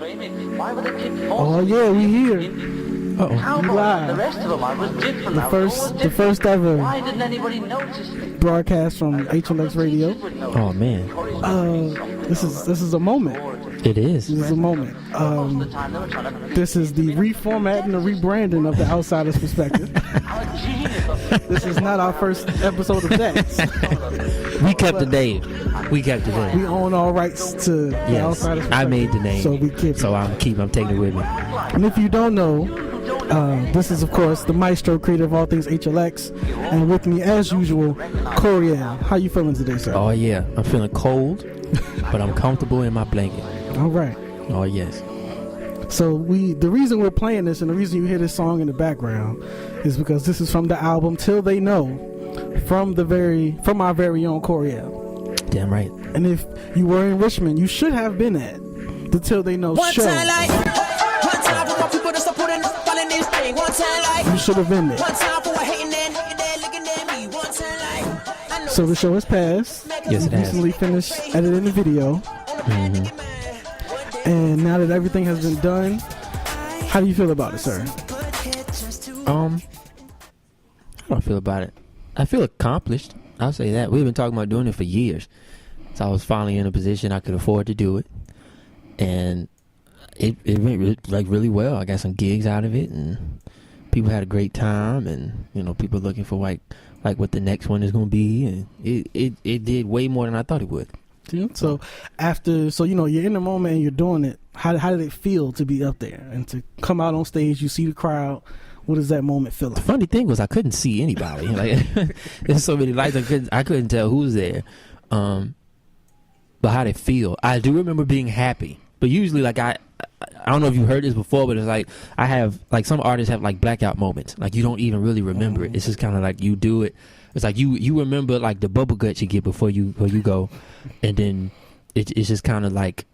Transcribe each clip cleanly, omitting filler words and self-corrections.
Oh yeah, we here. Uh-oh. We live. The first ever broadcast from HLX Radio. Oh man. This is a moment. It is. This is a moment. This is the reformatting, the rebranding of the Outsider's Perspective. This is not our first episode of that. We kept the name. We own all rights to the Outsider's Perspective. I made the name. So we keep it. I'm taking it with me. And if you don't know, this is, of course, the maestro, creator of all things HLX, and with me, as usual, Coriel. How you feeling today, sir? Oh yeah, I'm feeling cold, but I'm comfortable in my blanket. All right. Oh yes. So the reason we're playing this, and the reason you hear this song in the background, is because this is from the album "Till They Know," from our very own Coriel. Damn right. And if you were in Richmond, you should have been at the "Till They Know" show. You should have been there. So the show has passed. Yes, it has. Recently finished editing the video. Mm-hmm. And now that everything has been done, how do you feel about it, sir? How do I feel about it? I feel accomplished. I'll say that. We've been talking about doing it for years. So I was finally in a position I could afford to do it. And it went really well. I got some gigs out of it, and people had a great time, and people looking for like what the next one is going to be, and it did way more than I thought it would. Yeah. So you're in the moment and you're doing it. How did it feel to be up there and to come out on stage? You see the crowd. What does that moment feel like? The funny thing was I couldn't see anybody. Like there's so many lights I couldn't tell who was there. But how did it feel? I do remember being happy. But usually, like I don't know if you heard this before, but it's like I have like some artists have like blackout moments. Like you don't even really remember it. It's just kind of like you do it. It's like you remember like the bubble guts you get before you go, and then it's just kind of like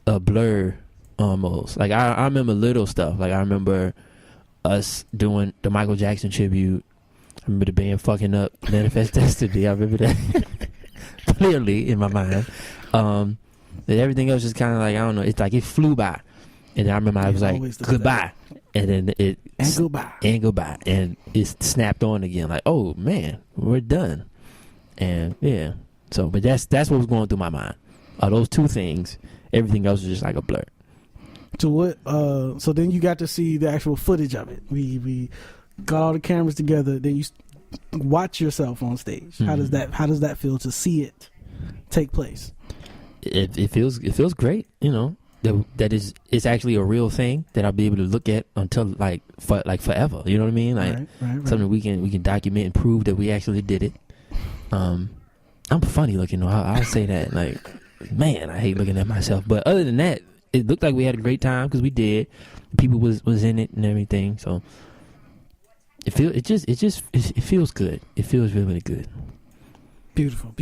a blur almost. Like I remember little stuff. Like I remember us doing the Michael Jackson tribute. I remember the band fucking up Manifest Destiny. I remember that clearly in my mind. That everything else is kind of like, I don't know, it's like it flew by. And then I remember I was like, goodbye. And then goodbye. And it snapped on again, like, oh man, we're done. And yeah. So, but that's what was going through my mind. Those two things, everything else was just like a blur. So what? So then you got to see the actual footage of it. We got all the cameras together. Then you watch yourself on stage. Mm-hmm. How does that feel to see it take place? It feels great, that it's actually a real thing that I'll be able to look at until forever. You know what I mean? Like right. Something we can document and prove that we actually did it. I'm funny looking though. I'll say that. Like, man, I hate looking at myself. But other than that, it looked like we had a great time because we did. People was in it and everything. So it feels good. It feels really, really good. Beautiful.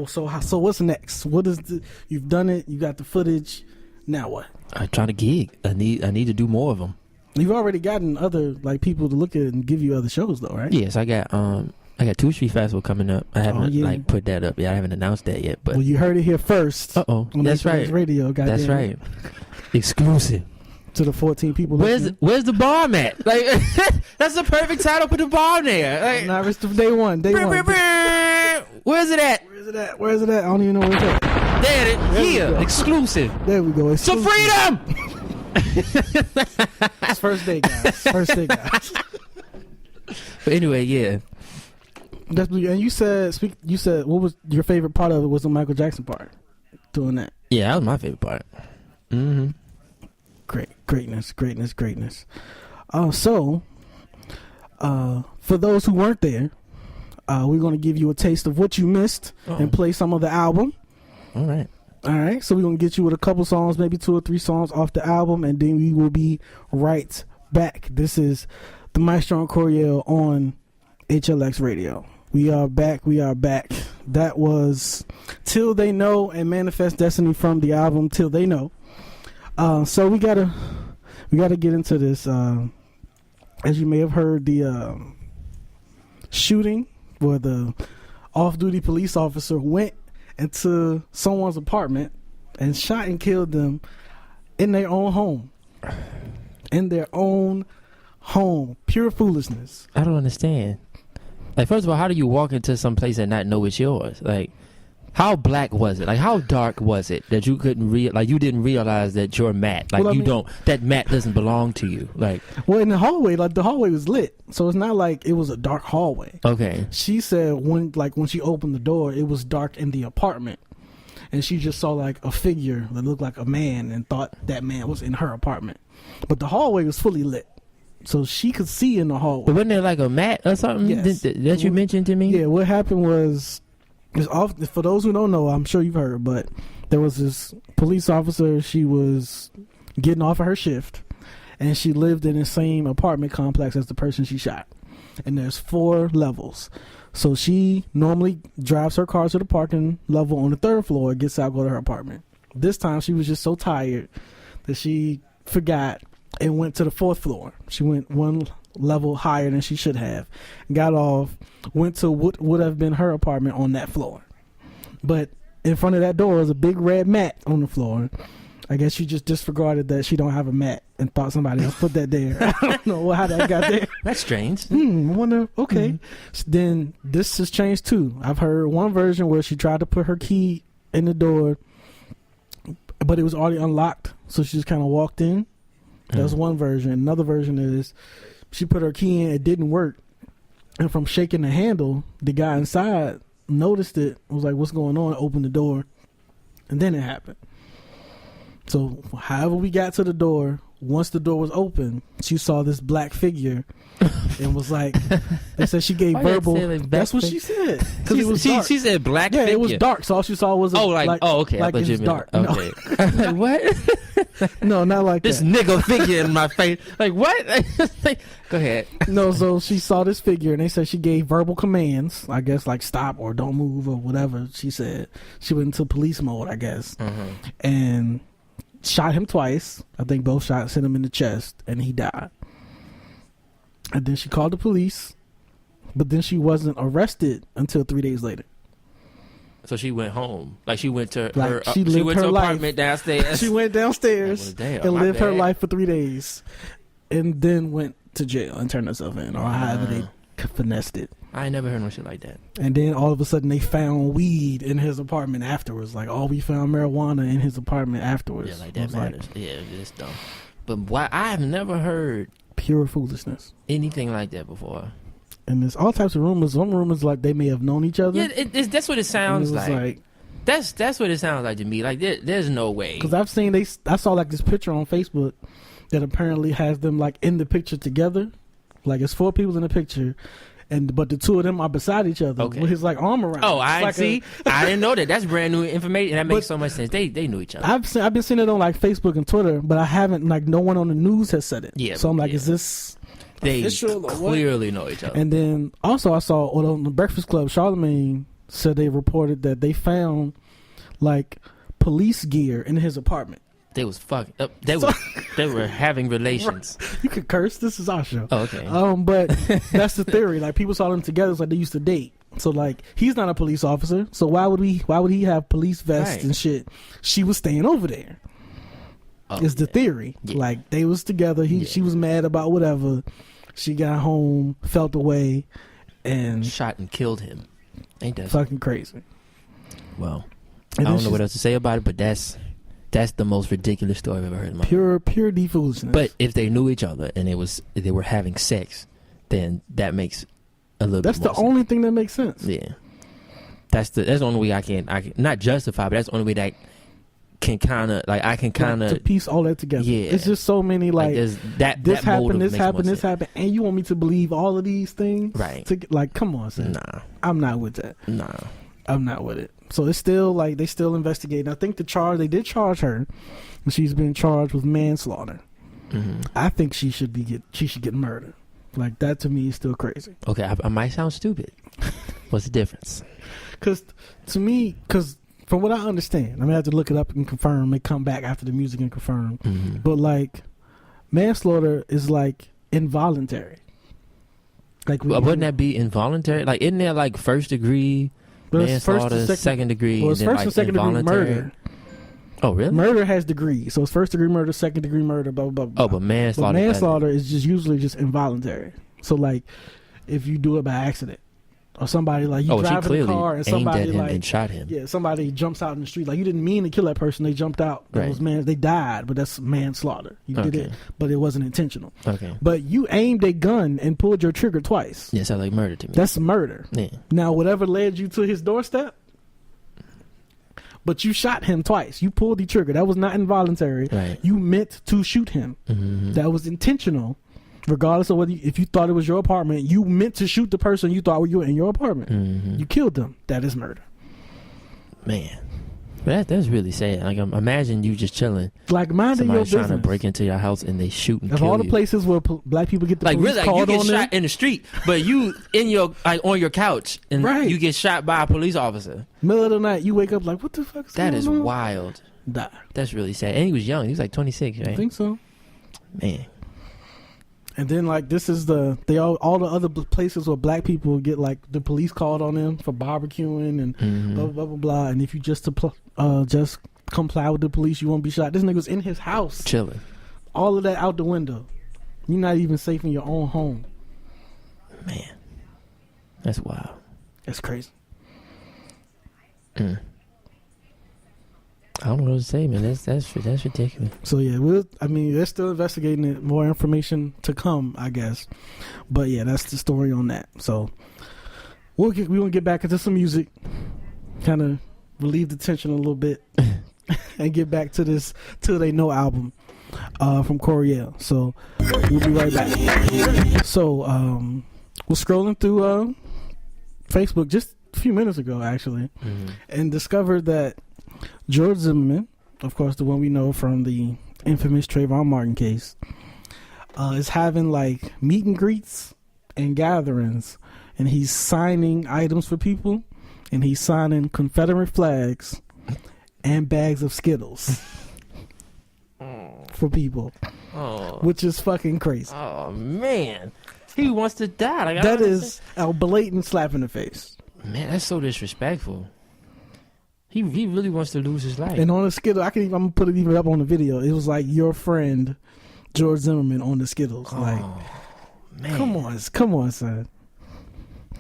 So what's next? You've done it. You got the footage. Now what? I try to gig. I need to do more of them. You've already gotten other people to look at it and give you other shows though, right? Yes, I got 2 Street Festival coming up. I haven't put that up yet. I haven't announced that yet. But you heard it here first. That's right. Radio. That's right. Exclusive to the 14 people. Where's the bomb at? Like that's the perfect title for the bomb there. Like, nah, it's day one. Where's it at? Where's it at? I don't even know where it's at. There it is. Here, exclusive. There we go. So freedom. It's first day, guys. But anyway, yeah. And you said what was your favorite part of it? Was the Michael Jackson part? Doing that. Yeah, that was my favorite part. Mm-hmm. Greatness. So, for those who weren't there, we're going to give you a taste of what you missed and play some of the album. All right. So we're going to get you with a couple songs, maybe 2 or 3 songs off the album, and then we will be right back. This is the Maestro and Coriel on HLX Radio. We are back. That was Till They Know and Manifest Destiny from the album Till They Know. So we gotta get into this. As you may have heard, the shooting where the off-duty police officer went into someone's apartment and shot and killed them in their own home. In their own home. Pure foolishness. I don't understand. Like, first of all, how do you walk into some place and not know it's yours? Like, how black was it? Like, how dark was it that you couldn't you didn't realize that your mat, like, that mat doesn't belong to you? Like, well, in the hallway, like, the hallway was lit, so it's not like it was a dark hallway. Okay. She said when she opened the door, it was dark in the apartment, and she just saw like a figure that looked like a man and thought that man was in her apartment, but the hallway was fully lit. So she could see in the hallway. But wasn't there like a mat or something that you mentioned to me? Yeah, what happened was, for those who don't know, I'm sure you've heard, but there was this police officer. She was getting off of her shift, and she lived in the same apartment complex as the person she shot. And there's 4 levels. So she normally drives her car to the parking level on the 3rd floor, gets out, go to her apartment. This time she was just so tired that she forgot and went to the 4th floor. She went 1 level higher than she should have. Got off, went to what would have been her apartment on that floor. But in front of that door was a big red mat on the floor. I guess she just disregarded that she don't have a mat and thought somebody else put that there. I don't know how that got there. That's strange. I wonder, okay. Then this has changed too. I've heard one version where she tried to put her key in the door, but it was already unlocked. So she just kind of walked in. That's one version. Another version is she put her key in, it didn't work. And from shaking the handle, the guy inside noticed it, was like, what's going on? Opened the door. And then it happened. So however we got to the door, once the door was open, she saw this black figure and was like, they said she gave verbal. That's what she said. Because it was dark. She said black figure. Yeah, it was dark. So all she saw was okay. Like it's dark. Okay. No. What? No, not like this that. nigga figure in my face. Like, what? Go ahead. No, so she saw this figure and they said she gave verbal commands, I guess, like stop or don't move or whatever she said. She went into police mode, I guess. And shot him twice. I think both shots hit him in the chest and he died. And then she called the police, but then she wasn't arrested until 3 days later. So she went home. Like she went to like her she went to her apartment life. Downstairs. She went downstairs and lived her life for 3 days and then went to jail and turned herself in or however they finessed it. I ain't never heard no shit like that. And then all of a sudden they found weed in his apartment afterwards. Like, we found marijuana in his apartment afterwards. Yeah, like that matters. Yeah, it's dumb. But why? I have never heard pure foolishness. Anything like that before. And there's all types of rumors. Some rumors like they may have known each other. Yeah, that's what it sounds like. That's what it sounds like to me. Like there's no way. Because I saw like this picture on Facebook that apparently has them like in the picture together. Like it's 4 people in the picture. But the 2 of them are beside each other with his like arm around. I see. I didn't know that. That's brand new information. That makes so much sense. They knew each other. I've been seeing it on like Facebook and Twitter, but I haven't like no one on the news has said it. Yeah. So I'm like, is this they official clearly know each other? And then also I saw on the Breakfast Club, Charlamagne said they reported that they found like police gear in his apartment. They was fucking up. They were having relations. You could curse. This is our show. Oh, okay. But that's the theory. Like people saw them together. It's like they used to date. So like he's not a police officer. So why would he have police vests and shit? She was staying over there. Is the theory. Yeah. Like they was together. She was mad about whatever. She got home, felt away, and shot and killed him. Ain't that fucking crazy? Well, I don't know what else to say about it, but that's the most ridiculous story I've ever heard in my life. Pure foolishness. But if they knew each other and they were having sex, then that makes a little That's bit more the only thing that makes sense. Yeah. That's the only way I can not justify, but that's the only way that can kind of like I can kind of to piece all that together. Yeah. It's just so many like this happened, this happened, and you want me to believe all of these things? Right. Like, come on, son. Nah. I'm not with that. Nah. I'm not with it. So it's still like they still investigating. I think they did charge her, and she's been charged with manslaughter. Mm-hmm. I think she should get murdered. Like that to me is still crazy. Okay, I might sound stupid. What's the difference? Because from what I understand, I'm gonna have to look it up and confirm. They come back after the music and confirm. Mm-hmm. But like manslaughter is like involuntary. Like wouldn't that be involuntary? Like isn't there like first degree? Manslaughter, second degree, well, it's and then first and second degree murder. Oh, really? Murder has degrees. So it's first degree murder, second degree murder, blah, blah, blah. Oh, but manslaughter. But manslaughter is just usually just involuntary. So, like, if you do it by accident. Or somebody, like, you drive in a car and somebody, aimed at him like, and shot him. Yeah, somebody jumps out in the street. Like, you didn't mean to kill that person. They jumped out. That was they died, but that's manslaughter. You did it, but it wasn't intentional. Okay. But you aimed a gun and pulled your trigger twice. Yeah, sounds like murder to me. That's murder. Yeah. Now, whatever led you to his doorstep, but you shot him twice. You pulled the trigger. That was not involuntary. Right. You meant to shoot him. Mm-hmm. That was intentional. Regardless of whether if you thought it was your apartment, you meant to shoot the person you thought you were in your apartment. Mm-hmm. You killed them. That is murder. Man, that's really sad. Like, imagine you just chilling. Like, minding your Somebody's business. trying to break into your house and they shoot and of kill all the you. places where black people get the police really, called you get on shot them, in the street, but you in your on your couch and you get shot by a police officer. Middle of the night, you wake up like, what the fuck is That going is on? wild. Die. That's really sad. And he was young. He was like 26, right? I think so. Man. And then, like, this is all the other places where black people get, like, the police called on them for barbecuing and blah, blah, blah, blah. And if you just comply with the police, you won't be shot. This nigga's in his house. Chilling. All of that out the window. You're not even safe in your own home. Man. That's wild. That's crazy. I don't know what to say, man. That's ridiculous. So yeah, they're still investigating it. More information to come, I guess. But yeah, that's the story on that. So we're gonna get back into some music, kind of relieve the tension a little bit, and get back to this Till They Know album from Coriel. So we'll be right back. So we're scrolling through Facebook just a few minutes ago, actually, and discovered that George Zimmerman, of course, the one we know from the infamous Trayvon Martin case, is having, like, meet and greets and gatherings, and he's signing items for people, and he's signing Confederate flags and bags of Skittles for people, which is fucking crazy. Oh, man. He wants to die. Like, that is a blatant slap in the face. Man, that's so disrespectful. He really wants to lose his life. And on the Skittle, I'm gonna put it even up on the video. It was like your friend George Zimmerman on the Skittles. Like, man, come on, son.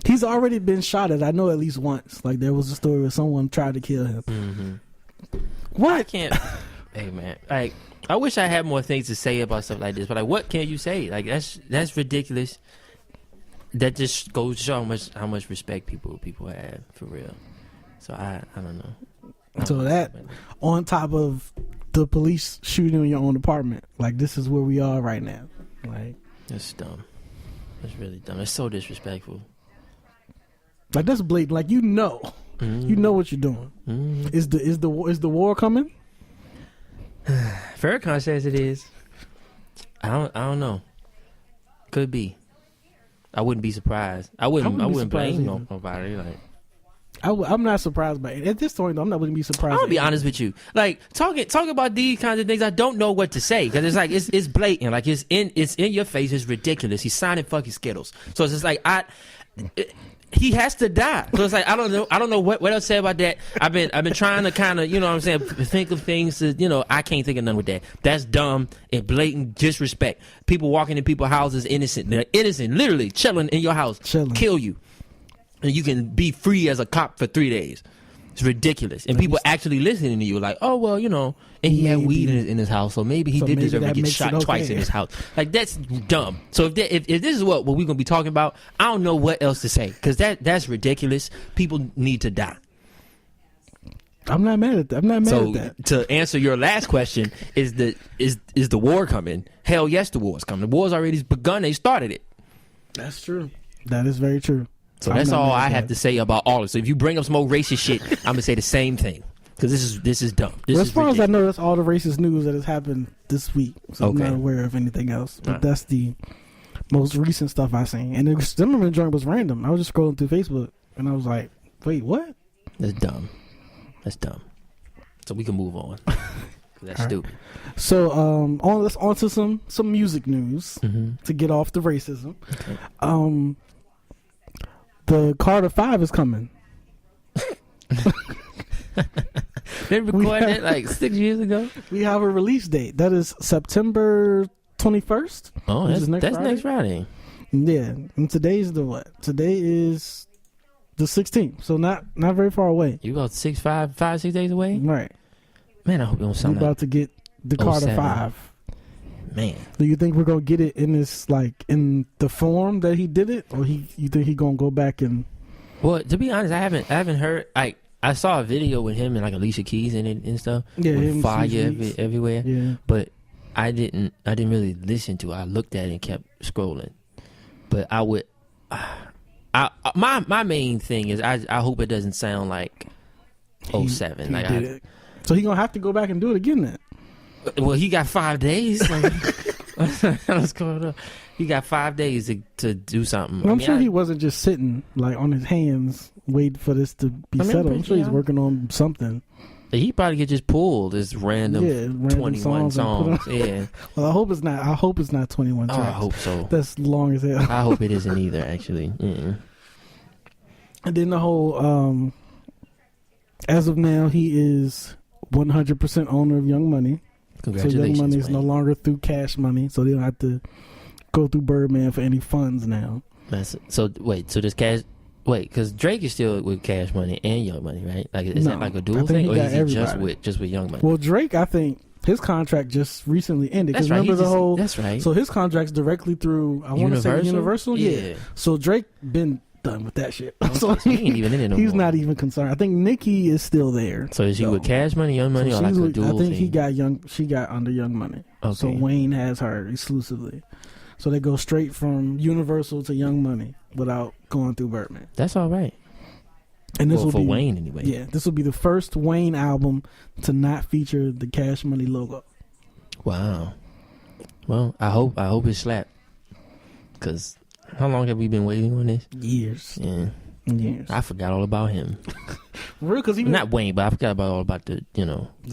He's already been shot at. I know at least once. Like, there was a story where someone tried to kill him. Mm-hmm. What? I can't. Hey, man. Like, I wish I had more things to say about stuff like this, but, like, what can you say? Like, that's ridiculous. That just goes to show how much respect people have, for real. So I don't know. So that, on top of the police shooting in your own apartment, like, this is where we are right now. Like, that's dumb. That's really dumb. That's so disrespectful. Like, that's blatant. Like, you know what you're doing. Mm-hmm. Is the war coming? Farrakhan says it is. I don't know. Could be. I wouldn't be surprised. I wouldn't blame nobody. Like, I'm not surprised by it. At this point, though, I'm not going to be surprised. I'm gonna be honest with you. Like, talk about these kinds of things. I don't know what to say because it's like it's blatant. Like, it's in your face. It's ridiculous. He's signing fucking Skittles. So it's just like he has to die. So it's like I don't know what else to say about that. I've been trying to kind of, you know what I'm saying, think of things that, you know, I can't think of none with that. That's dumb and blatant disrespect. People walking in people's houses innocent. They're innocent, literally chilling in your house, kill you. And you can be free as a cop for 3 days. It's ridiculous. And people actually listening to you like, oh, well, you know, and he had weed in his house, so maybe he did deserve to get shot twice in his house. Like, that's dumb. So if this is what we're going to be talking about, I don't know what else to say, because that's ridiculous. People need to die. I'm not mad at that. So, at that. To answer your last question, is the war coming? Hell yes, the war's coming. The war's already begun. They started it. That's true. That is very true. So that's all I have to say about all of it. So if you bring up some more racist shit, I'm gonna say the same thing, because this is dumb. As far as I know, that's all the racist news that has happened this week. So I'm not aware of anything else. But that's the most recent stuff I seen. And the Zimmerman joint was random. I was just scrolling through Facebook and I was like, "Wait, what?" That's dumb. So we can move on. That's stupid. So on to some music news to get off the racism. Okay. The Carter 5 is coming. They recorded it like 6 years ago. We have a release date. That is September 21st. Oh, that's next Friday. Yeah, and today's the what? Today is the 16th, so not very far away. You about 6 days away? Right. Man, I hope you don't sound We're about to get the Carter 07. 5. Man. Do you think we're gonna get it in this, like, in the form that he did it, or you think he gonna go back and? Well, to be honest, I haven't heard. Like, I saw a video with him and like Alicia Keys in it and stuff. Yeah, with fire everywhere. Yeah. But I didn't really listen to it. I looked at it and kept scrolling. But I would. My main thing is I hope it doesn't sound like 07. He like did it. So he gonna have to go back and do it again then. Well, he got 5 days. What's going on? He got 5 days to do something. Well, I'm sure he wasn't just sitting like on his hands waiting for this to be settled. I'm sure he's working on something. He probably could just pull this random 21 songs. Yeah. Well, I hope it's not 21 tracks. I hope so. That's long as hell. I hope it isn't either, actually. Mm-mm. And then the whole, as of now, he is 100% owner of Young Money. Congratulations. So Young Money is no longer through Cash Money, so they don't have to go through Birdman for any funds now. Because Drake is still with Cash Money and Young Money, right? Like, is that like a dual thing, or is he just with Young Money? Well, Drake, I think his contract just recently ended. That's right. Remember That's right. So his contract's directly through, I want to say Universal. Yeah. So Drake been done with that shit. So he ain't even in it no more. He's not even concerned. I think Nicki is still there. So is he with Cash Money, Young Money, or like a dual thing? I think she got under Young Money. Okay. So Wayne has her exclusively. So they go straight from Universal to Young Money without going through Birdman. That's all right. And this will for be Wayne anyway. Yeah, this will be the first Wayne album to not feature the Cash Money logo. Wow. Well, I hope it slapped. Because how long have we been waiting on this? Years. Yeah. Years. I forgot all about him. Real, because he not Wayne, but I forgot all about the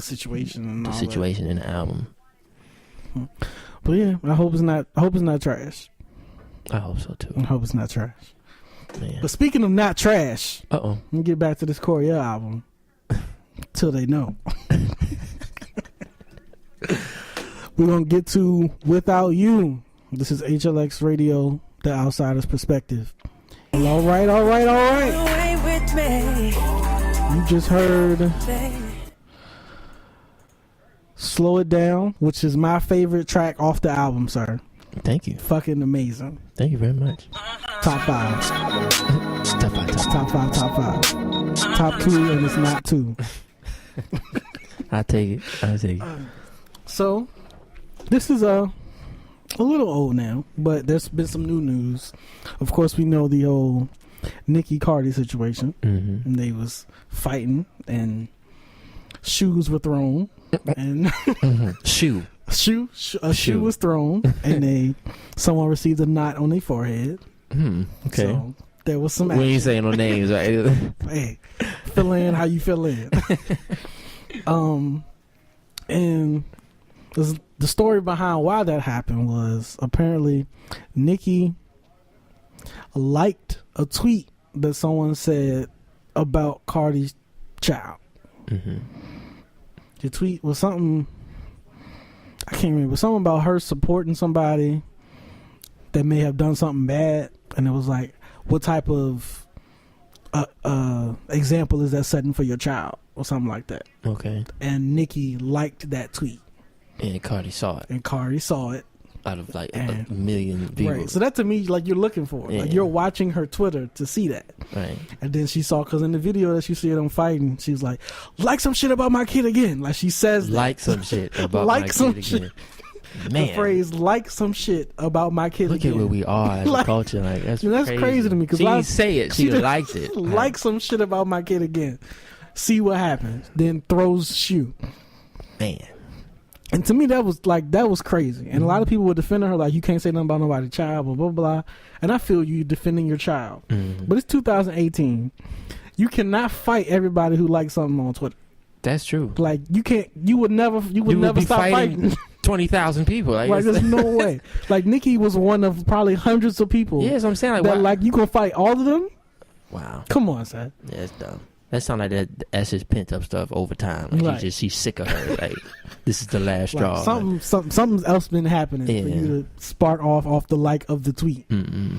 situation and the situation in the album. But yeah, I hope it's not trash. I hope so too. I hope it's not trash. Man. But speaking of not trash, let me get back to this H.E.R. album. Till they know. We're gonna get to Without You. This is HLX Radio, the outsider's perspective. All right. You just heard Slow It Down, which is my favorite track off the album, sir. Thank you. Fucking amazing. Thank you very much. Top 5. Top 5. Top 2, and it's not 2. I take it. So, this is a little old now, but there's been some new news. Of course, we know the old Nicki Cardi situation. Mm-hmm. And they was fighting, and shoes were thrown, and shoe was thrown, and someone received a knot on their forehead. Okay. So there was some action. We ain't saying no names, right? Hey, fill in how you fill in. And the story behind why that happened was apparently Nicki liked a tweet that someone said about Cardi's child. Mm-hmm. The tweet was something, I can't remember, something about her supporting somebody that may have done something bad, and it was like, what type of example is that setting for your child, or something like that. Okay. And Nicki liked that tweet. And Cardi saw it. Out of like a million people. Right. So that to me, like, you're looking for. Yeah. Like, you're watching her Twitter to see that. Right. And then she saw, because in the video that you see them fighting, she was like, like some shit about my kid again. Like, she says that. Like some shit about my kid again. Man. The phrase, like some shit about my kid Look again. Look at where we are as a culture. Like, that's crazy to me. She didn't say it. She liked it. Like some shit about my kid again. See what happens. Then throws shoe. Man. And to me, that was crazy. And a lot of people were defending her, like, you can't say nothing about nobody's child, blah, blah, blah. And I feel you defending your child. Mm-hmm. But it's 2018. You cannot fight everybody who likes something on Twitter. That's true. Like, you would never stop fighting 20,000 people. Like there's no way. Like, Nicki was one of probably hundreds of people. Yeah, that's what I'm saying. Like, you gonna fight all of them? Wow. Come on, son. Yeah, it's dumb. That sound like that's just pent up stuff over time. Like Right. she's sick of her. Like this is the last straw. Like something else been happening for you to spark off the like of the tweet. Mm-mm.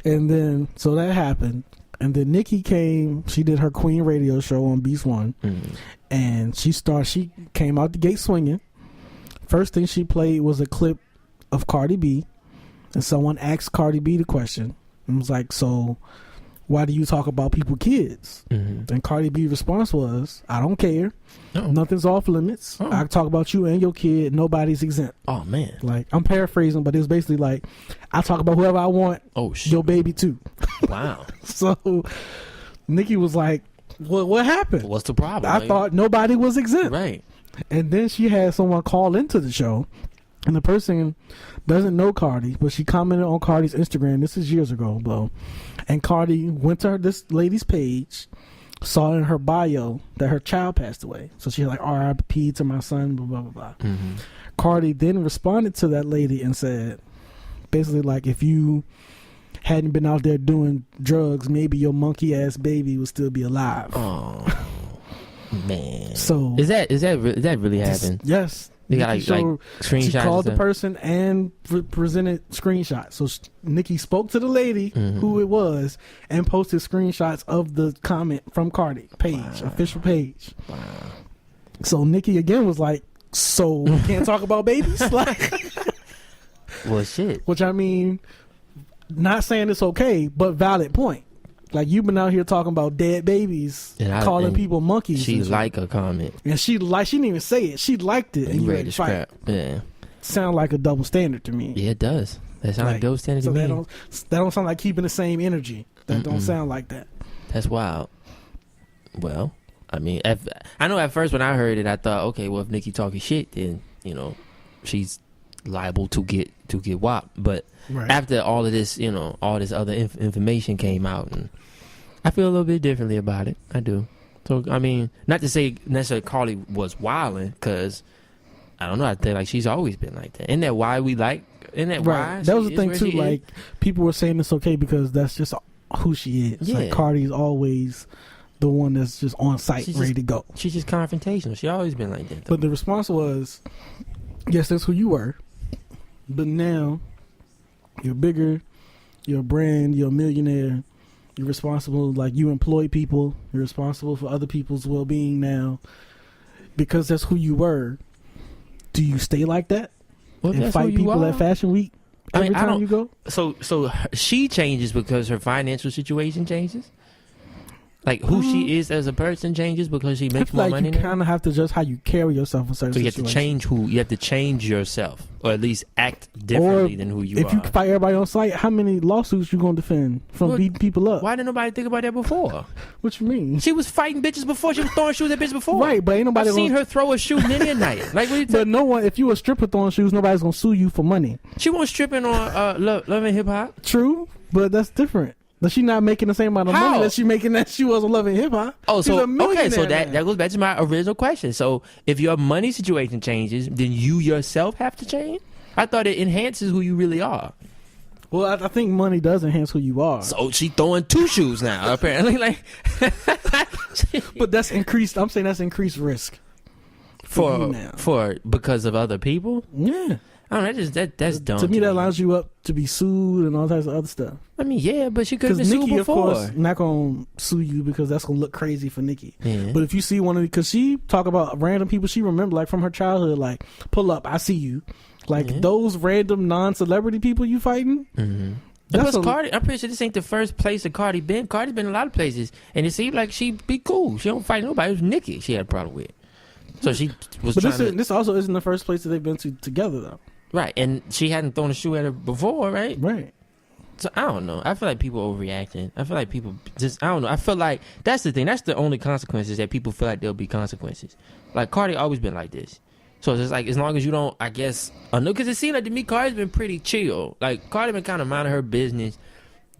And then so that happened. And then Nikki came. She did her Queen radio show on Beast One, and she came out the gate swinging. First thing she played was a clip of Cardi B, and someone asked Cardi B the question and was like, "So, why do you talk about people's kids?" And Cardi B's response was, "I don't care. Nothing's off limits. I talk about you and your kid. Nobody's exempt." Oh man! Like, I'm paraphrasing, but it was basically like, I talk about whoever I want. Oh shit! Your baby too. Wow. So Nikki was like, what happened? What's the problem? I thought nobody was exempt. Right. And then she had someone call into the show, and the person doesn't know Cardi, but she commented on Cardi's Instagram. This is years ago, though. And Cardi went to this lady's page, saw in her bio that her child passed away. So she's like, RIP to my son, blah, blah, blah, blah. Cardi then responded to that lady and said, basically like, if you hadn't been out there doing drugs, maybe your monkey ass baby would still be alive. Oh man! So is that really happened? Yes. You got like screenshots. She called the person and presented screenshots. So Nikki spoke to the lady who it was and posted screenshots of the comment from Cardi page, official page. Wow. So Nikki again was like, "So we can't talk about babies?" Like, well, shit. Which I mean. Not saying it's okay, but valid point. Like, you've been out here talking about dead babies, calling people monkeys. She liked a comment, and she didn't even say it. She liked it, and you ready to fight. Yeah, sound like a double standard to me. Yeah, it does. That sounds like a double standard to me. That don't sound like keeping the same energy. That don't sound like that. That's wild. Well, I mean, I know at first when I heard it, I thought, okay, well, if Nikki talking shit, then she's liable to get whopped. But after all of this, all this other information came out, and I feel a little bit differently about it. I do. So I mean, not to say necessarily Carly was wilding, because I don't know. I think like she's always been like that. Isn't that why we like? Isn't that why? That was the thing too. Like, people were saying it's okay because that's just who she is. Yeah. Like, Cardi's always the one that's just on site, ready to go. She's just confrontational. She always been like that. But the response was, yes, that's who you were. But now, you're bigger, you're a brand, you're a millionaire, you're responsible, like, you employ people, you're responsible for other people's well-being now. Because that's who you were, do you stay like that? And fight people at Fashion Week every time you go? So she changes because her financial situation changes? Like, who she is as a person changes because she makes more money now? You kind of have to adjust how you carry yourself in certain situations. So you have to change yourself, or at least act differently than who you are. If you fight everybody on site, how many lawsuits you going to defend from beating people up? Why didn't nobody think about that before? What you mean? She was fighting bitches before. She was throwing shoes at bitches before. Right, but ain't nobody I've seen her throw a shoe many a night. Like, what you but no one, if you a stripper throwing shoes, nobody's going to sue you for money. She wasn't stripping on Love and Hip Hop. True, but that's different. But she not making the same amount of money that she making that she was on Love and Hip Hop. Oh, so okay, so that goes back to my original question. So if your money situation changes, then you yourself have to change? I thought it enhances who you really are. Well, I think money does enhance who you are. So she throwing two shoes now, apparently. Like, but that's increased. I'm saying that's increased risk for because of other people. Yeah. I don't know, that's dumb. To me, that allows you up to be sued and all types of other stuff. I mean, yeah, but she could have been sued before. Of course, not gonna sue you because that's gonna look crazy for Nikki. Yeah. But if you see because she talk about random people she remember, like from her childhood, like, pull up, I see you, like those random non-celebrity people you fighting. Mm-hmm. Plus, Cardi, I'm pretty sure this ain't the first place that Cardi been. Cardi's been in a lot of places, and it seemed like she be cool. She don't fight nobody. It was Nikki she had a problem with. So she was. But this also isn't the first place that they've been to together though. Right, and she hadn't thrown a shoe at her before, right? Right. So I don't know. I feel like people overreacting. I feel like people just, I don't know. I feel like that's the thing. That's the only consequences that people feel like there'll be consequences. Like, Cardi always been like this. So it's just like, as long as you don't, I guess, I know, because it seems like to me, Cardi's been pretty chill. Like, Cardi been kind of minding her business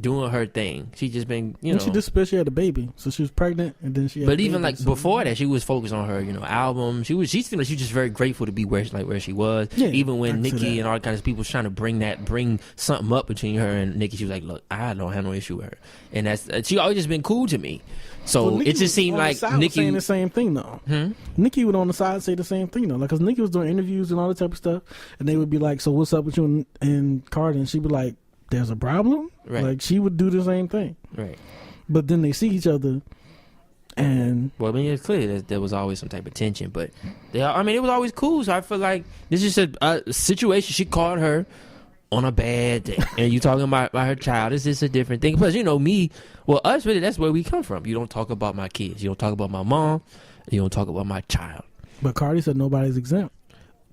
doing her thing. She just been, you And know. she just spit. She had a baby, so she was pregnant, and then she. Had But a even baby, like so- before that, she was focused on her, you know, album. She seemed like she was just very grateful to be where she was. Yeah, even I when can see Nicki that. and all kinds of people was trying to bring something up between her and Nicki, she was like, "Look, I don't have no issue with her," and that's she always just been cool to me. So Well, Nicki it just seemed was on the like side was saying Nicki. the same thing though. Hmm? Nicki would on the side say the same thing though, like because Nicki was doing interviews and all that type of stuff, and they would be like, "So what's up with you and Cardi?" And she'd be like, "There's a problem." Right. Like she would do the same thing, Right. but then they see each other, and Well, I mean, it's clear that there was always some type of tension, but it was always cool. So I feel like this is a situation. She called her on a bad day, and you talking about her child. Is this a different thing? Plus, you know me. Well, us really, that's where we come from. You don't talk about my kids. You don't talk about my mom. You don't talk about my child. but Cardi said nobody's exempt.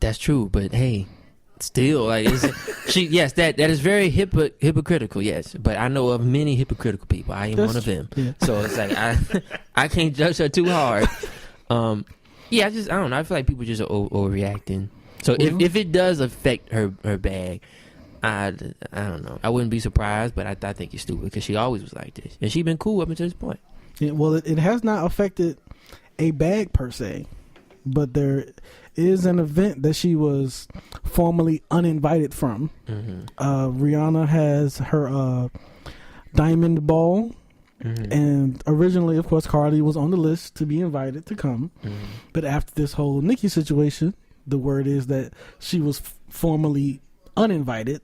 That's true, but hey, still, like yes, that is very hypocritical. Yes, but I know of many hypocritical people. I am That's one of them. yeah. So it's like I can't judge her too hard. Yeah, I don't know. I feel like people just are overreacting. So Well, if it does affect her bag, I don't know. I wouldn't be surprised, but I think it's stupid because she always was like this, and she been cool up until this point. Yeah, well, it has not affected a bag per se, but there is an event that she was formally uninvited from. Mm-hmm. Rihanna has her Diamond Ball, Mm-hmm. and originally, of course, Cardi was on the list to be invited to come, Mm-hmm. but after this whole Nicki situation, the word is that she was formally uninvited,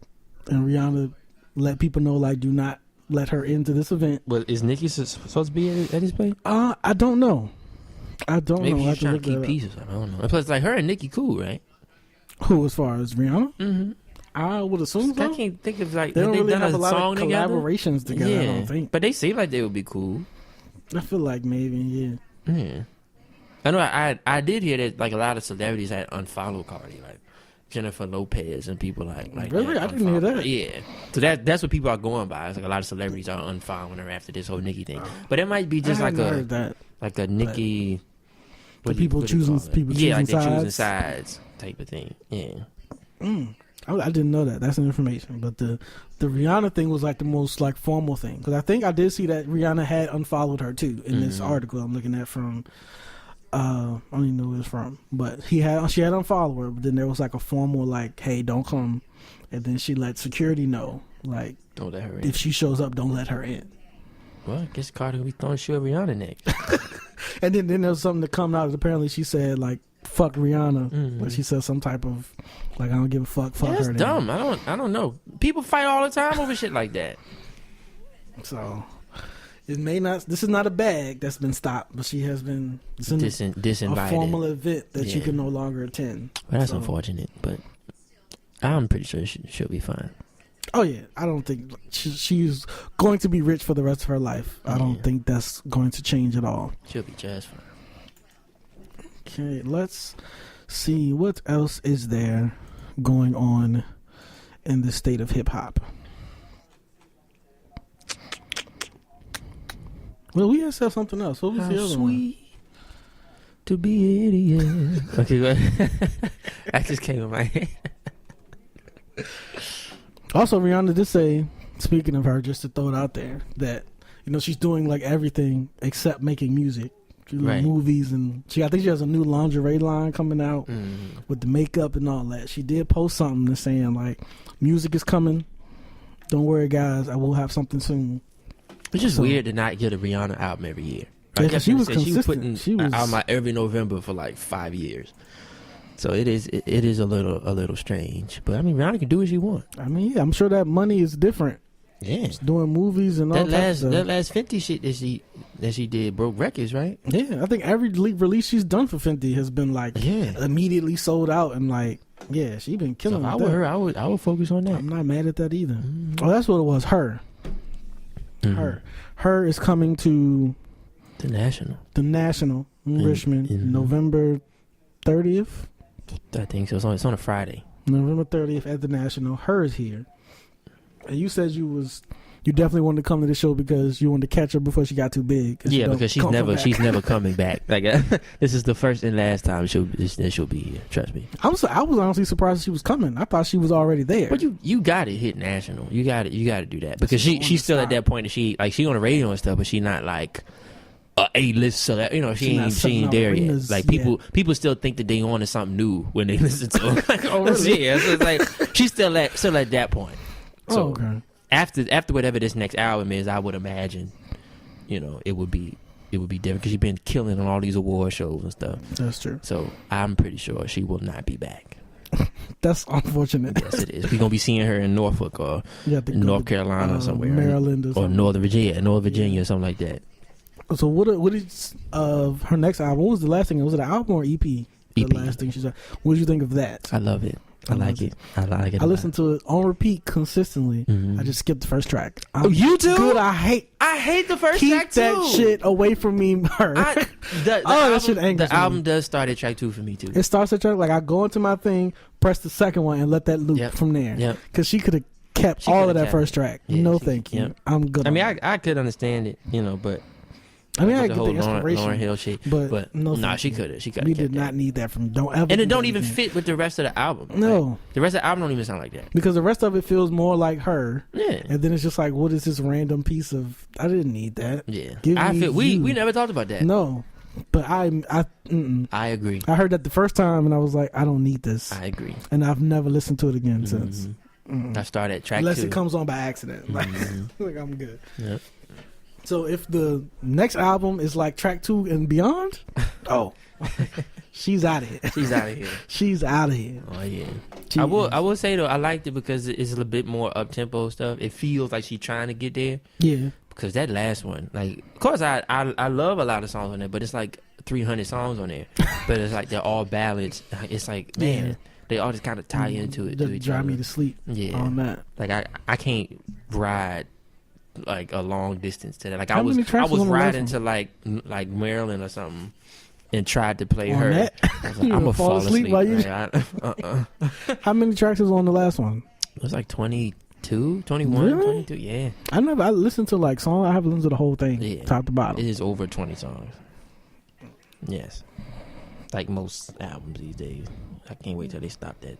and Rihanna let people know, like, do not let her into this event. But is Nicki supposed to be at this place? I don't know. I don't Maybe know. I have she's trying to look keep that up. peace or something. I don't know. And plus, like her and Nicki cool, right? Who, as far as Rihanna? Mm-hmm. I would assume I so. can't think of like They have don't they really done have a a lot song of together. collaborations together, Yeah, I don't think. but they seem like they would be cool. I feel like maybe, yeah. Yeah, I know. I did hear that like a lot of celebrities had unfollowed Cardi, like Jennifer Lopez and people like Really? that I didn't hear unfollowed her. that. Yeah, so that's what people are going by. It's like a lot of celebrities are unfollowing her after this whole Nicki thing. But it might be just I like hadn't heard that. a Nicki. The people choosing yeah, like they choosing sides. sides type of thing. Yeah. I didn't know that. That's an information. But the Rihanna thing was like the most like formal thing, because I think I did see that Rihanna had unfollowed her too in this article I'm looking at from. I don't even know who it's from, but she had unfollowed her. But then there was like a formal like, hey, don't come, and then she let security know, like, Don't let her in. if she shows up, don't let her in. Well, I guess Cardi will be throwing shit at Rihanna next. And then there was something to come out. Apparently, she said like, "Fuck Rihanna." Like she said some type of like, "I don't give a fuck." Fuck Yeah, that's her. dumb. I don't know. People fight all the time over shit like that. So it may not. This is not a bag that's been stopped, but she has been. It's in Disinvited. a formal event that you Yeah. can no longer attend. Well, that's So- unfortunate, but I'm pretty sure she'll be fine. Oh yeah, I don't think she's going to be rich for the rest of her life. I don't Yeah. think that's going to change at all. She'll be just fine. Okay, let's see what else is there going on in the state of hip hop. Well, we have something else. What was How the other sweet to be an idiot. Okay, go ahead. That just came in my head. one? Also, Rihanna did say, speaking of her, just to throw it out there, that she's doing like everything except making music. She's doing Right. movies, and I think she has a new lingerie line coming out with the makeup and all that. She did post something that's saying like, music is coming. Don't worry, guys. I will have something soon. It's just So- weird to not get a Rihanna album every year. Yeah, Like, 'cause she was she was consistent. putting She was- out my every November for like 5 years. So it is a little strange. But I mean, Rihanna can do what she wants. I mean, yeah, I'm sure that money is different. Yeah. Doing movies and all that stuff. That last 50 shit that she did broke records, right? Yeah, I think every release she's done for Fenty has been like immediately sold out, and like, yeah, she been So killing if it. I were her, I would focus on that. I'm not mad at that either. Oh, that's what it was. Her is coming to The National. the National in Richmond, in- November 30th. I think so. It's on a Friday. November 30th at the National. Her is here, and you said you was you definitely wanted to come to the show because you wanted to catch her before she got too big. Yeah, because she's never coming back. Like this is the first and last time she'll be here. Trust me. I was honestly surprised she was coming. I thought she was already there. But you got to hit national. You got to do that because she's still at that point that she on the radio and stuff, but she not like A-list celebrity. You know, she ain't there yet. Like people still think that they on to something new when they listen to her. Like, oh really? Yeah, so it's like she's still at that point. So okay. After whatever this next album is, I would imagine, you know, it would be different because she's been killing on all these award shows and stuff. That's true. So I'm pretty sure she will not be back. That's unfortunate. Yes, it is. We're gonna be seeing her in Norfolk or North Carolina or somewhere, Maryland or Northern Virginia, or something like that. So what is her next album? What was the last thing? Was it an album or EP? The last thing she said. What did you think of that? I love it. I like it. I listen to it on repeat consistently. I just skipped the first track. You do? Good. I hate the first track too. Keep that shit away from me. That shit angers me. The album does start at track 2 for me too. It starts at track, like I go into my thing, press the second one, and let that loop from there. Yeah. Because she could have kept all of that first track. Yeah, thank you. Yep. I'm good. I mean, I could understand it, you know, but. I mean, I get the inspiration. Lauryn Hill shit, but she could have. We did not need that from Don't Ever. And it don't even fit with the rest of the album. No, like, the rest of the album don't even sound like that because the rest of it feels more like her. Yeah, and then it's just like, what is this random piece of? I didn't need that. Yeah, we never talked about that. No, but I agree. I heard that the first time and I was like, I don't need this. I agree, and I've never listened to it again since. I started at track 2. Unless it comes on by accident. Like I'm good. Yep. So if the next album is like track 2 and beyond, she's out of here. She's out of here. She's out of here. Oh yeah. I will say though, I liked it because it's a little bit more up tempo stuff. It feels like she's trying to get there. Yeah. Because that last one, like, of course I love a lot of songs on there, but it's like 300 songs on there. But it's like they're all ballads. It's like man, they all just kind of tie into it. To drive me to sleep. Yeah. On that. Like I can't ride like a long distance to that. Like I was riding to like Maryland or something and tried to play her. That? I was like, I'm gonna fall asleep. While you... How many tracks was on the last one? It was like 22, 21, really? 22. Yeah. I listened to like songs. I haven't listened to the whole thing, top to bottom. It is over 20 songs. Yes. Like most albums these days. I can't wait till they stop that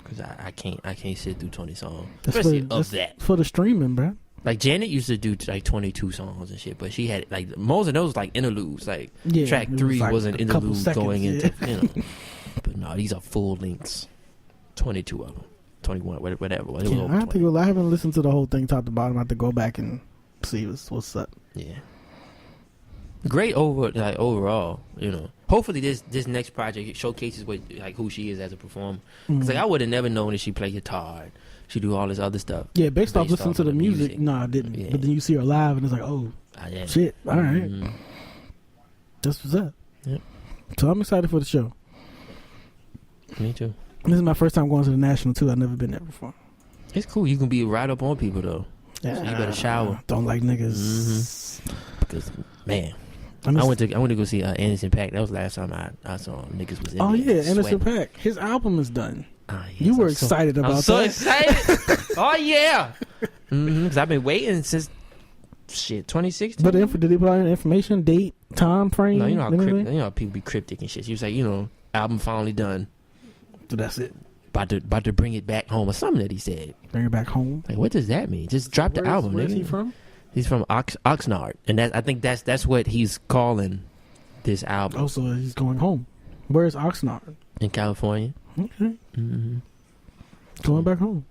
because I can't sit through 20 songs, especially of that for the streaming, bro. Like Janet used to do like 22 songs and shit, but she had like most of those like interludes. Like track 3 was an interlude going into, you know. But no, these are full lengths. 22 of them, 21, whatever. I haven't listened to the whole thing top to bottom. I have to go back and see what's up. Yeah, great overall. You know, hopefully this next project showcases who she is as a performer. Because like I would have never known that she played guitar. She do all this other stuff. Yeah, based off listening to the music. No, I didn't. Yeah. But then you see her live, and it's like, oh, shit. All right. That's what's up. Yep. So I'm excited for the show. Me too. This is my first time going to the National, too. I've never been there before. It's cool. You can be right up on people, though. Yeah. So you better shower. Don't like niggas. Because, man. I went to go see Anderson .Paak. That was the last time I saw niggas was in there. Oh, yeah. Anderson .Paak. His album is done. Yes, you were excited about that. I'm so excited. Oh, yeah. Because I've been waiting since, 2016. But did he put out any information, date, time frame? No, you know how people be cryptic and shit. He was like, album finally done. So that's it. About to bring it back home or something that he said. Bring it back home? Like, what does that mean? Just drop the album. Where is he from? He's from Oxnard. And I think that's what he's calling this album. Oh, so he's going home. Where's Oxnard? In California. Okay. Going back home.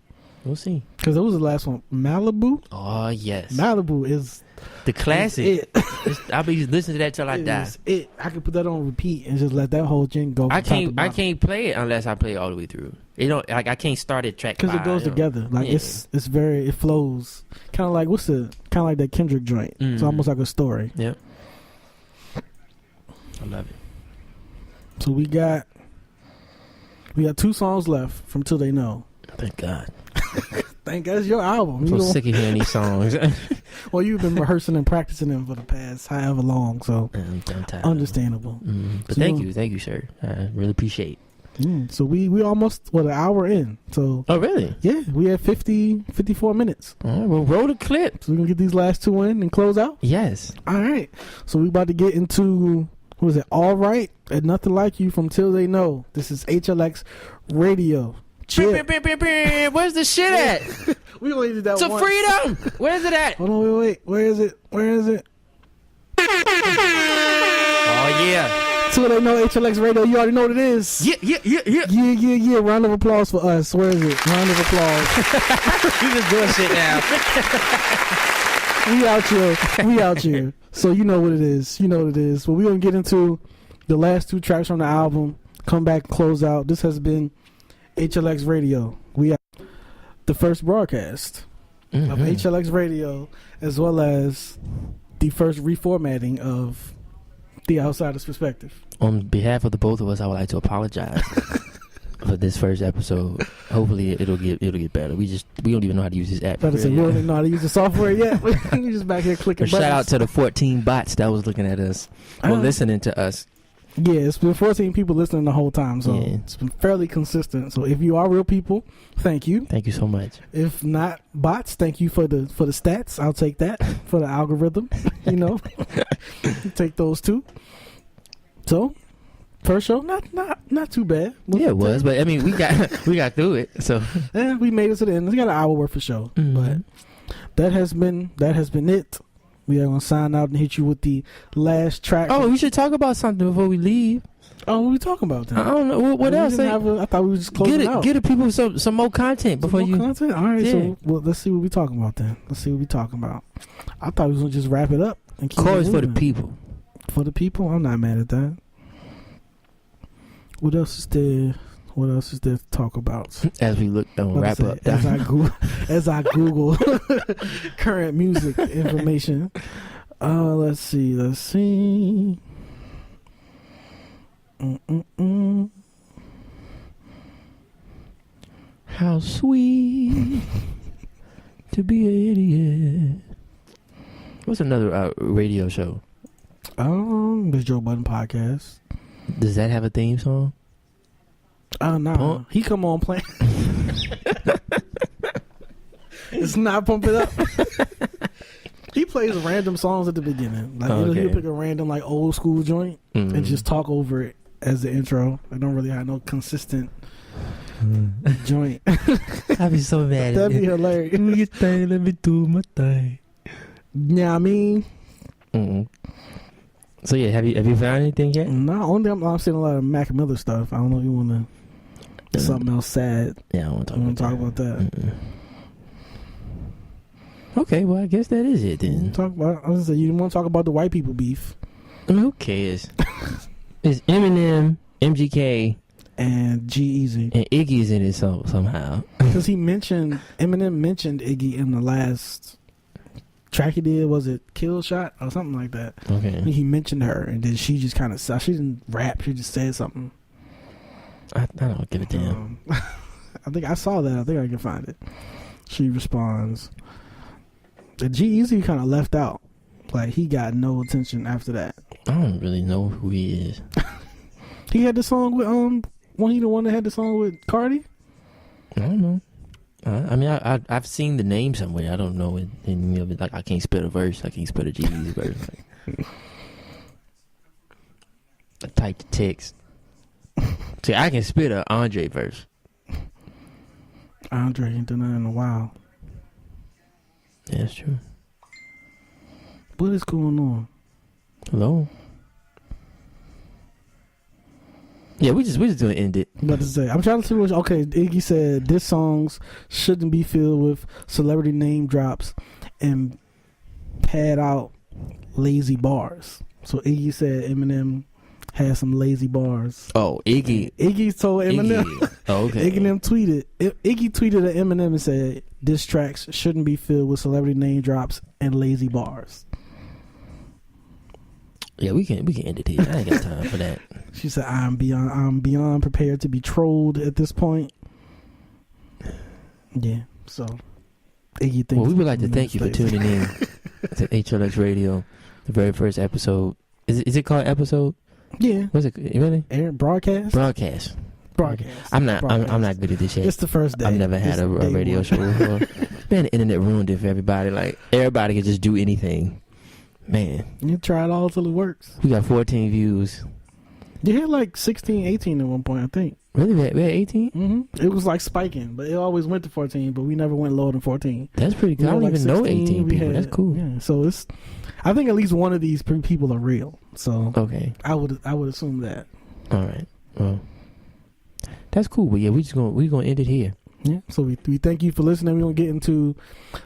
We'll see. Because that was the last one. Malibu? Oh, yes. Malibu is the classic. I'll be listening to that till I die. I could put that on repeat and just let that whole thing go. I can't play it unless I play it all the way through. I can't start at track 5. Because it goes together. Like it flows. Kind of like like that Kendrick joint. It's almost like a story. Yep. I love it. So we got 2 songs left from Till They Know. Thank God. Thank God it's your album. I'm so sick of hearing these songs. Well, you've been rehearsing and practicing them for the past however long, so I'm tired. Understandable. But thank you, sir. I really appreciate it. So we almost an hour in. So Oh, really? yeah, we had 54 minutes. All right, well, roll the clip. So we can get these last two in and close out. Yes. All right. So we about to get into, what was it? All Right and Nothing Like You from Till They Know. This is HLX Radio. Chill. Where's the shit at? We only did that To once. freedom. Where's it at? Hold on, wait. Where is it? Oh, yeah. Till They Know HLX Radio. You already know what it is. Yeah. Yeah. Round of applause for us. Where is it? Round of applause. You just doing shit now. We out here. So you know what it is. Well, we're going to get into the last two tracks from the album. Come back and close out. This has been HLX Radio. We are the first broadcast of HLX Radio, as well as the first reformatting of The Outsider's Perspective. On behalf of the both of us, I would like to apologize for this first episode. Hopefully, it'll get better. We don't even know how to use this app. We don't even know how to use the software yet. We're just back here clicking buttons. Shout out to the 14 bots that was looking at us or listening to us. Yeah, it's been 14 people listening the whole time, so Yeah. It's been fairly consistent. So if you are real people, thank you. Thank you so much. If not bots, thank you for the stats. I'll take that for the algorithm. Take those two. So first show, not too bad. Yeah, it was, but I mean, we got through it. So yeah, we made it to the end. We got an hour worth of show, but that has been it. We are gonna sign out and hit you with the last track. Oh, we should talk about something before we leave. Oh, what are we talking about then? I don't know what else. I thought we were just closing out. Get the people some more content before you. Content. All right, Yeah. so let's see what we talking about then. I thought we was gonna just wrap it up. And keep Chorus it for the moving. people. For the people, I'm not mad at that. What else is there? What else is there to talk about? As we look and wrap up. As I Google current music information. Let's see. How sweet to be an idiot. What's another radio show? The Joe Budden podcast. Does that have a theme song? Nah. Pump? He come on playing. It's not Pump It Up. He plays random songs at the beginning. Like he'll pick a random like old school joint and just talk over it as the intro. I don't really have no consistent joint. I'd be so mad. That'd be hilarious. Do your thing, let me do my thing. Yeah, I mean. So yeah, have you found anything yet? No, only I'm seeing a lot of Mac Miller stuff. I don't know if you want to something else sad. Yeah, I want to talk about that. Okay, well I guess that is it then. I was gonna say, you want to talk about the white people beef? I mean, who cares? It's Eminem, MGK, and G-Eazy, and Iggy's in it somehow. Because Eminem mentioned Iggy in the last track he did. Was it Kill Shot or something like that? Okay. He mentioned her, and then she just kind of she didn't rap. She just said something. I don't give a damn. I think I saw that. I think I can find it. She responds. The G-Eazy kind of left out. Like, he got no attention after that. I don't really know who he is. He had the song with when he the one that had the song with Cardi? I don't know. I mean, I've seen the name somewhere. I don't know any of it. Like, I can't spit a verse. I can't spit a G-Eazy verse. I type the text. See, I can spit a Andre verse. Andre ain't done that in a while. Yeah, that's true. What is going on? Hello? Yeah, we just gonna end it. I'm about to say, I'm trying to see what. Okay, Iggy said this songs shouldn't be filled with celebrity name drops and pad out lazy bars. So Iggy said Eminem had some lazy bars. Oh, Iggy told Eminem. Oh, okay. Iggy tweeted at Eminem and said diss tracks shouldn't be filled with celebrity name drops and lazy bars. Yeah, we can end it here. I ain't got time for that. She said, I'm beyond prepared to be trolled at this point. Yeah, so Iggy thinks. Well, we would like to thank you for tuning in to HLX Radio, the very first episode. Is it called episode? Yeah. What's it really? Air broadcast. Broadcast. Broadcast. I'm not good at this shit. It's the first day. I've never had a radio show before. Man, the internet ruined it for everybody. Like, everybody can just do anything. Man. You try it all till it works. We got 14 views. You had like 16, 18 at one point, I think. Really? We had 18? Mm-hmm. It was like spiking, but it always went to 14, but we never went lower than 14. That's pretty cool. I don't even know 18 people. That's cool. Yeah, so I think at least one of these people are real. So okay. I would assume that. All right. Well, that's cool. But yeah, we're gonna end it here. Yeah. So we thank you for listening. We're gonna get into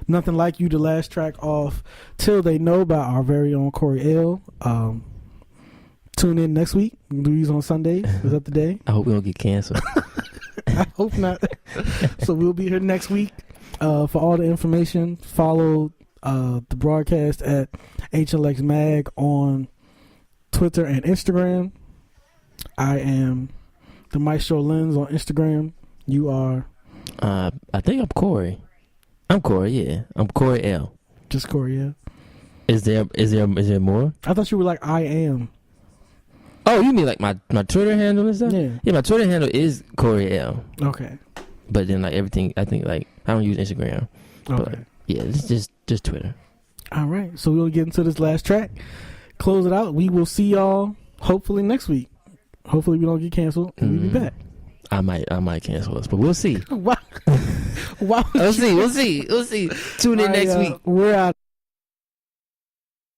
Nothing Like You, the last track off Till They Know by our very own Corey L. Tune in next week. We'll do these on Sundays. Is that the day? I hope we don't get canceled. I hope not. So we'll be here next week. For all the information, follow the broadcast at HLX Mag on Twitter and Instagram. I am the Maestro Lens on Instagram. You are? I think I'm Corey. I'm Corey, yeah. I'm Corey L. Just Corey, yeah. Is there more? I thought you were like I am. Oh, you mean like my Twitter handle and stuff? Yeah. Yeah, my Twitter handle is Corey L. Okay. But then like everything, I think like I don't use Instagram. Okay. But yeah, it's just Twitter. All right. So we'll get into this last track. Close it out. We will see y'all hopefully next week. Hopefully we don't get canceled and we'll be back. I might cancel us, but we'll see. Why? We'll see. Tune in next week. We're out.